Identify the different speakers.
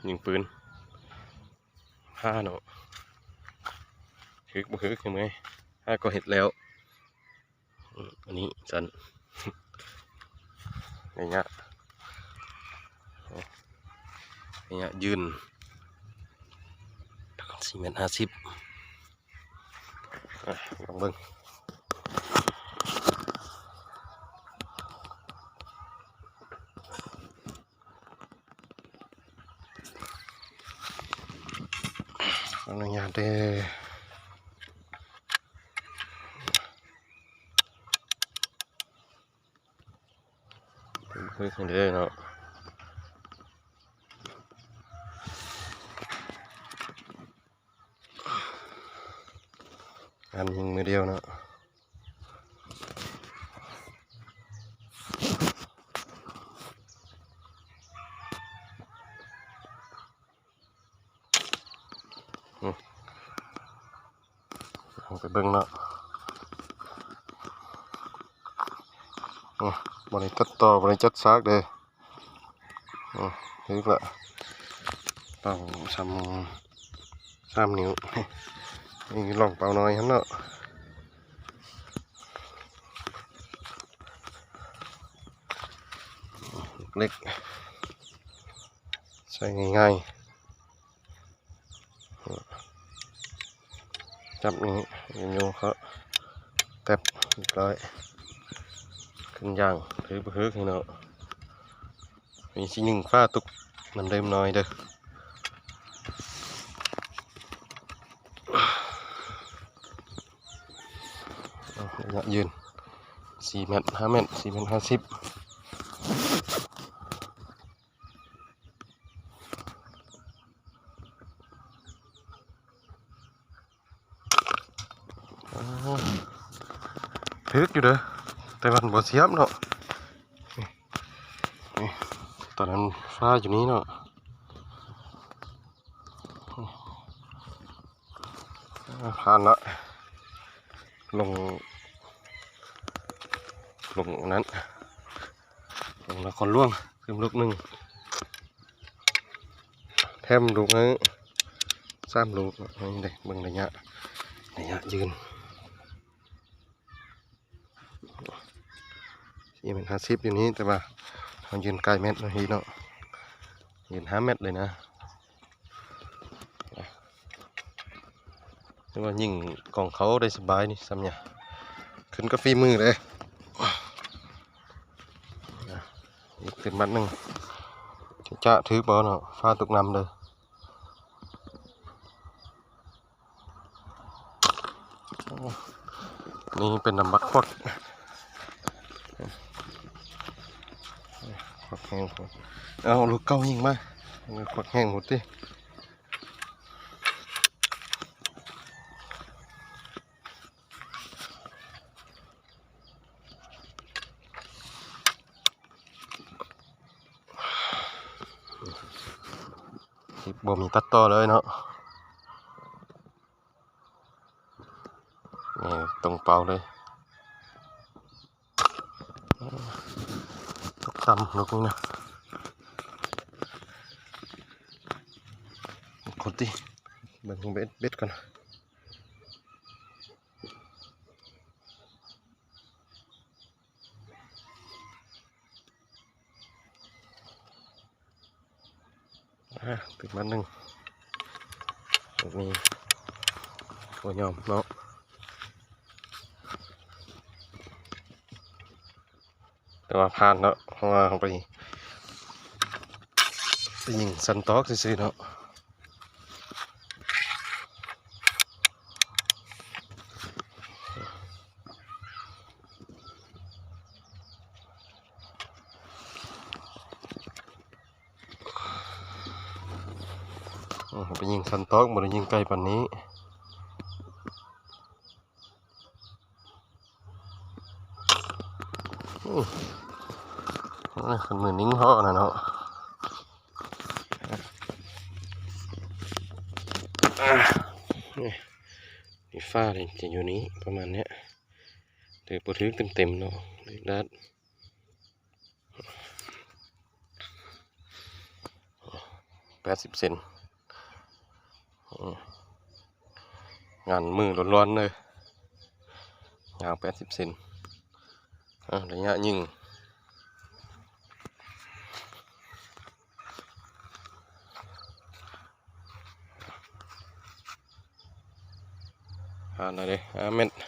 Speaker 1: ยิงปืนผ้าเนาะคือบ่คือยังไงผ้าก็เห็ดแล้วอันนี้สันอย่างเงี้ยยืน4.50 เมตรลองเบิ่งอนุญาตเด้คุยกันเลยเนาะงานยิงมือเดียวเนาะไปเบิ่งเนาะบริจัดต่อบริจัดซากเลยนี่ละเป่า3 นิ้วนี่ลองเป่าน้อยฮันเนาะเล็กใช้ง่ายๆจับนี้โยเขาแตบเรียบร้อยขึ้นย่างถือบื้อให้เนาะมีชิ้นหนึ่งฟ้าตุกมันเริ่มน้อยเด้อระยะยืน4 เมตร 5 เมตร 4.50 เมตรถึกอยู่เด้อแต่มันบ่เสียบเนาะนี่ตอนนั้นฟ้าอยู่นี้เนาะผ่านละลงนั้นลงนครหลวงขึ้นลูกหนึ่งแถมลูกนั้น3 ลูกนี่เด็กเบิ่งระยะยืน4.50 เมตรอยู่นี้แต่ว่าเรายืนไกลเมตรทีเนาะยืน5 เมตรเลยนะแต่ว่ายิงกองเขาได้สบายนี่ซ้ำเนี่ยขึ้นก็ฝีมือเลยอีกติดมัดหนึ่งจะถือบอลเนาะฟ้าตกน้ำเลยนี่เป็นน้ำบักควักแห้งเอาลูกเก้ายิงมาควักแห้งหมดดิบ่มีตัดต่อเลยเนาะนี่ตรงเป่าเลยตกต่ำลูกนี้นะคนที่เบิ่งเบ็ดกันติดมันหนึ่งลูกนี้ตัวยอมเนาะแต่ว่าผ่านแล้วเพราะว่าไปยิงสันตอกซื่อๆเนาะไปยิงสันตอกบ่ได้ยิงไกลปานนี้คนมือนิ่งห่อนะเนาะนี่ฟ้าเลยจะอยู่นี้ประมาณเนี้ยถือปถือเต็มเนาะเลยด้านไป 80 เซนงานมือร้อนๆเลยยาว80 เซนระยะยิงอะไรเลย5 เมตร